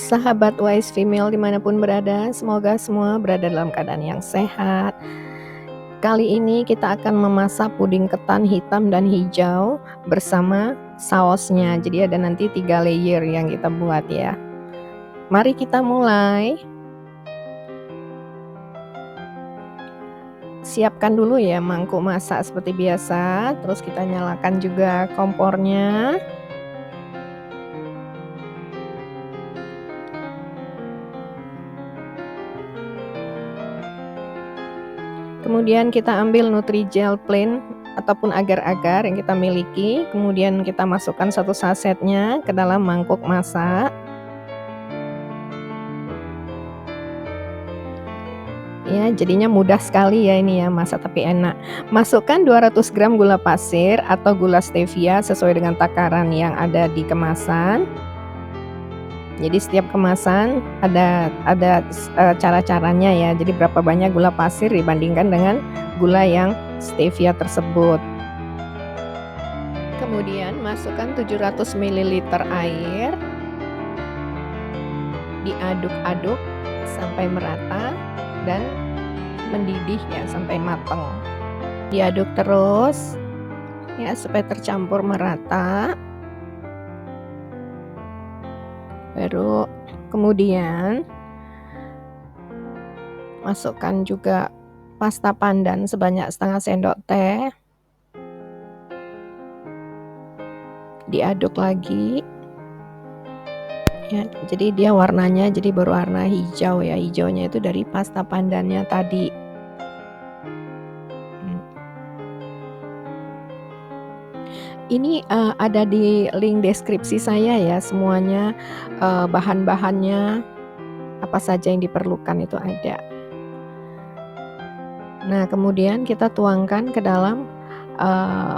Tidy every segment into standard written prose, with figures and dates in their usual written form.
sahabat Wise Female dimanapun berada, semoga semua berada dalam keadaan yang sehat. Kali ini kita akan memasak puding ketan hitam dan hijau bersama sausnya. Jadi ada nanti 3 layer yang kita buat ya. Mari kita mulai. Siapkan dulu ya mangkuk masak seperti biasa. Terus kita nyalakan juga kompornya. Kemudian kita ambil Nutrijel plain ataupun agar-agar yang kita miliki. Kemudian kita masukkan 1 sasetnya ke dalam mangkuk masak. Ya, jadinya mudah sekali ya ini ya masak tapi enak. Masukkan 200 gram gula pasir atau gula stevia sesuai dengan takaran yang ada di kemasan. Jadi setiap kemasan ada cara-caranya ya. Jadi berapa banyak gula pasir dibandingkan dengan gula yang stevia tersebut. Kemudian masukkan 700 ml air. Diaduk-aduk sampai merata dan mendidih ya sampai matang. Diaduk terus ya supaya tercampur merata. Baru kemudian masukkan juga pasta pandan sebanyak setengah sendok teh. Diaduk lagi. Ya, jadi dia warnanya jadi berwarna hijau ya. Hijaunya itu dari pasta pandannya tadi. Ini ada di link deskripsi saya ya, semuanya bahan-bahannya apa saja yang diperlukan itu ada. Nah, kemudian kita tuangkan ke dalam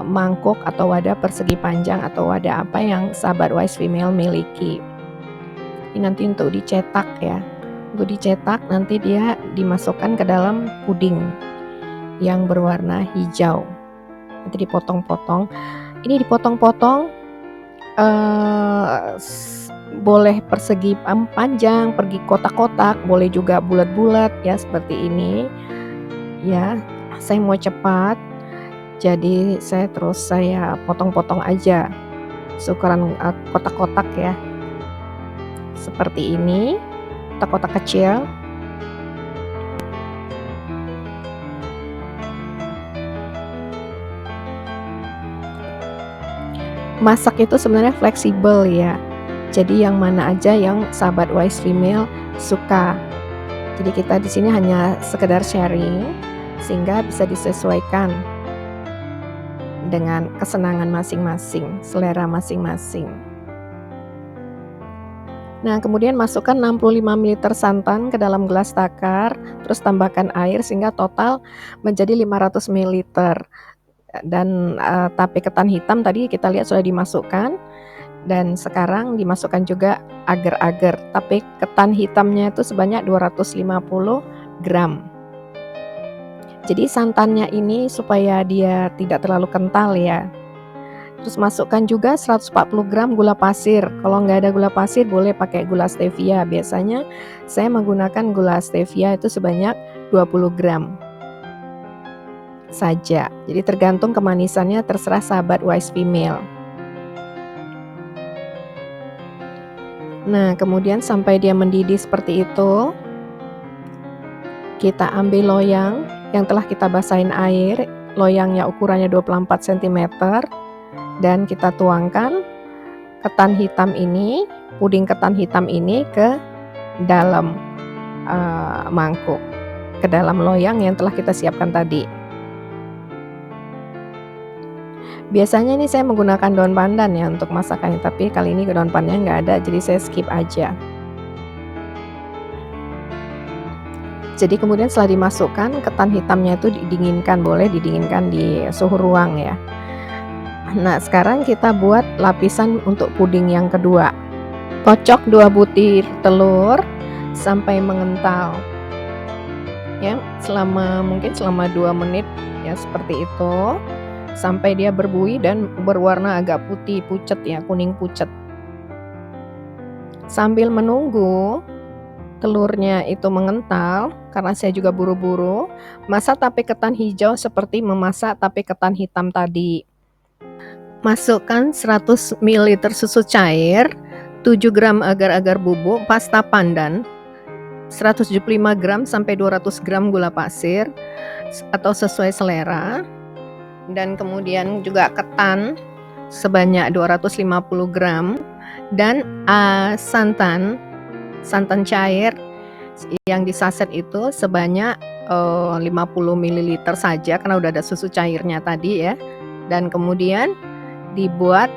mangkuk atau wadah persegi panjang atau wadah apa yang sahabat Wise Female miliki. Ini nanti untuk dicetak ya. Untuk dicetak nanti dia dimasukkan ke dalam puding yang berwarna hijau. Nanti dipotong-potong. Ini dipotong-potong boleh persegi panjang, pergi kotak-kotak, boleh juga bulat-bulat ya seperti ini. Ya, saya mau cepat. Jadi saya potong-potong aja. Ukuran kotak-kotak ya. Seperti ini, kotak-kotak kecil. Masak itu sebenarnya fleksibel ya. Jadi yang mana aja yang sahabat Wise Female suka. Jadi kita di sini hanya sekedar sharing sehingga bisa disesuaikan dengan kesenangan masing-masing, selera masing-masing. Nah, kemudian masukkan 65 ml santan ke dalam gelas takar, terus tambahkan air sehingga total menjadi 500 ml. Dan tape ketan hitam tadi kita lihat sudah dimasukkan, dan sekarang dimasukkan juga agar-agar. Tape ketan hitamnya itu sebanyak 250 gram. Jadi santannya ini supaya dia tidak terlalu kental ya. Terus masukkan juga 140 gram gula pasir. Kalau nggak ada gula pasir boleh pakai gula stevia. Biasanya saya menggunakan gula stevia itu sebanyak 20 gram saja. Jadi tergantung kemanisannya, terserah sahabat Wise Female. Nah, kemudian sampai dia mendidih seperti itu, kita ambil loyang yang telah kita basahin air. Loyangnya ukurannya 24 cm dan kita tuangkan ketan hitam ini, puding ketan hitam ini ke dalam mangkuk, ke dalam loyang yang telah kita siapkan tadi. Biasanya ini saya menggunakan daun pandan ya untuk masakannya, tapi kali ini daun pandannya nggak ada, jadi saya skip aja. Jadi kemudian setelah dimasukkan, ketan hitamnya itu didinginkan, boleh didinginkan di suhu ruang ya. Nah, sekarang kita buat lapisan untuk puding yang kedua. Kocok 2 butir telur sampai mengental. Ya, mungkin selama 2 menit ya seperti itu. Sampai dia berbuih dan berwarna agak putih pucet ya, kuning pucet. Sambil menunggu telurnya itu mengental, karena saya juga buru-buru, masak tape ketan hijau seperti memasak tape ketan hitam tadi. Masukkan 100 ml susu cair, 7 gram agar-agar bubuk pasta pandan, 175 gram sampai 200 gram gula pasir atau sesuai selera, dan kemudian juga ketan sebanyak 250 gram, dan santan cair yang di saset itu sebanyak 50 ml saja karena udah ada susu cairnya tadi ya. Dan kemudian dibuat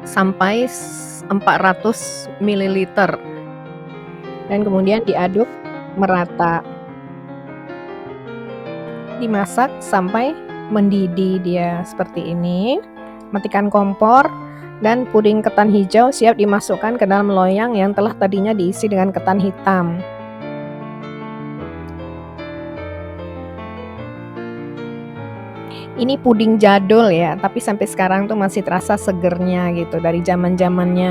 sampai 400 ml dan kemudian diaduk merata. Dimasak sampai mendidih dia seperti ini. Matikan kompor dan puding ketan hijau siap dimasukkan ke dalam loyang yang telah tadinya diisi dengan ketan hitam. Ini puding jadul ya, tapi sampai sekarang tuh masih terasa segernya gitu dari zaman-zamannya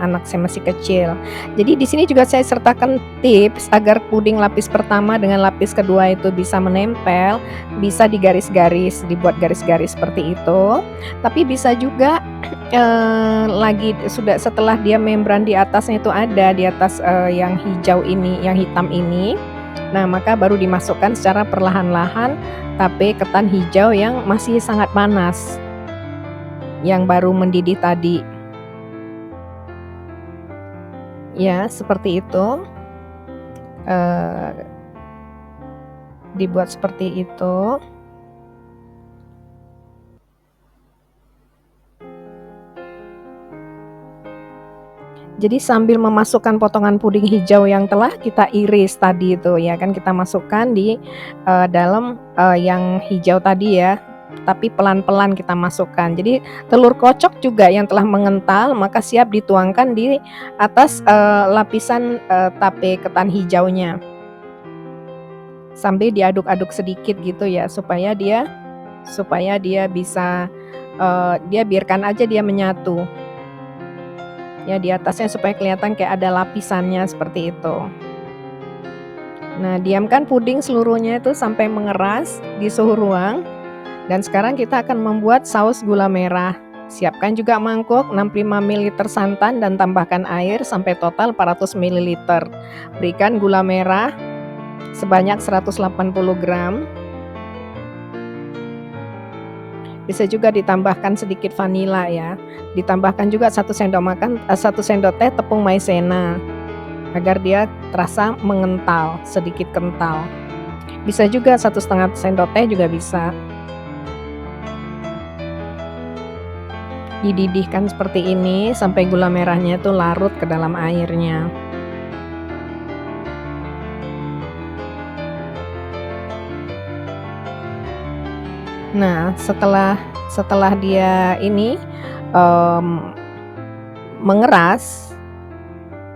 anak saya masih kecil. Jadi di sini juga saya sertakan tips agar puding lapis pertama dengan lapis kedua itu bisa menempel, bisa digaris-garis, dibuat garis-garis seperti itu. Tapi bisa juga lagi sudah setelah dia membran di atasnya itu ada di atas yang hijau ini, yang hitam ini. Nah, maka baru dimasukkan secara perlahan-lahan tape ketan hijau yang masih sangat panas, yang baru mendidih tadi. Ya, seperti itu. Dibuat seperti itu. Jadi sambil memasukkan potongan puding hijau yang telah kita iris tadi itu ya kan, kita masukkan di dalam yang hijau tadi ya, tapi pelan-pelan kita masukkan. Jadi telur kocok juga yang telah mengental maka siap dituangkan di atas lapisan tape ketan hijaunya. Sambil diaduk-aduk sedikit gitu ya supaya dia bisa dia biarkan aja dia menyatu. Ya di atasnya supaya kelihatan kayak ada lapisannya seperti itu. Nah, diamkan puding seluruhnya itu sampai mengeras di suhu ruang. Dan sekarang kita akan membuat saus gula merah. Siapkan juga mangkuk 65 ml santan dan tambahkan air sampai total 400 ml. Berikan gula merah sebanyak 180 gram. Bisa juga ditambahkan sedikit vanila ya. Ditambahkan juga 1 sendok teh tepung maizena agar dia terasa mengental, sedikit kental. Bisa juga 1,5 sendok teh juga bisa. Dididihkan seperti ini sampai gula merahnya itu larut ke dalam airnya. Nah, setelah dia ini mengeras,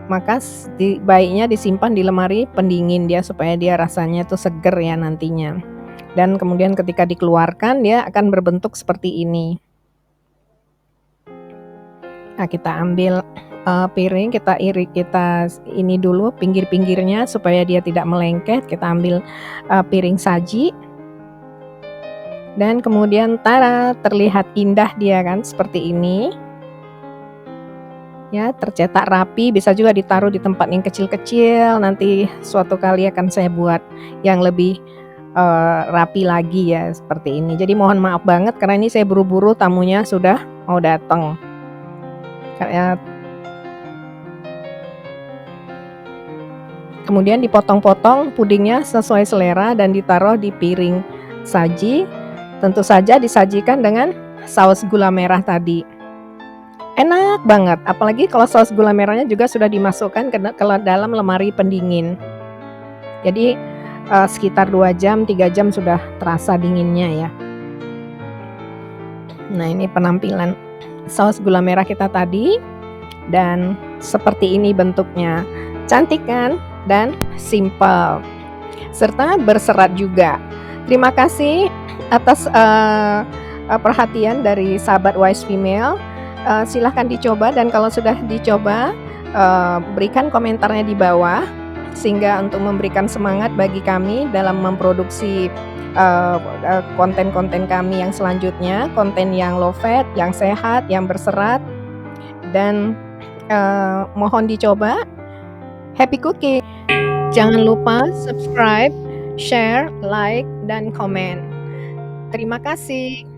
maka baiknya disimpan di lemari pendingin dia supaya dia rasanya itu seger ya nantinya. Dan kemudian ketika dikeluarkan dia akan berbentuk seperti ini. Nah, kita ambil piring, kita ini dulu pinggir-pinggirnya supaya dia tidak melengket. Kita ambil piring saji. Dan kemudian terlihat indah dia kan seperti ini. Ya, tercetak rapi, bisa juga ditaruh di tempat yang kecil-kecil. Nanti suatu kali akan saya buat yang lebih rapi lagi ya seperti ini. Jadi mohon maaf banget karena ini saya buru-buru, tamunya sudah mau datang. Kemudian dipotong-potong pudingnya sesuai selera dan ditaruh di piring saji. Tentu saja disajikan dengan saus gula merah tadi. Enak banget, apalagi kalau saus gula merahnya juga sudah dimasukkan ke dalam lemari pendingin. Jadi sekitar 2 jam, 3 jam sudah terasa dinginnya ya. Nah, ini penampilan saus gula merah kita tadi. Dan seperti ini bentuknya. Cantik kan? Dan simple. Serta berserat juga. Terima kasih atas perhatian dari sahabat Wise Female. Silahkan dicoba, dan kalau sudah dicoba berikan komentarnya di bawah, sehingga untuk memberikan semangat bagi kami dalam memproduksi, konten-konten kami yang selanjutnya, konten yang low fat, yang sehat, yang berserat, dan, mohon dicoba. Happy cooking! Jangan lupa subscribe, share, like, dan komen. Terima kasih.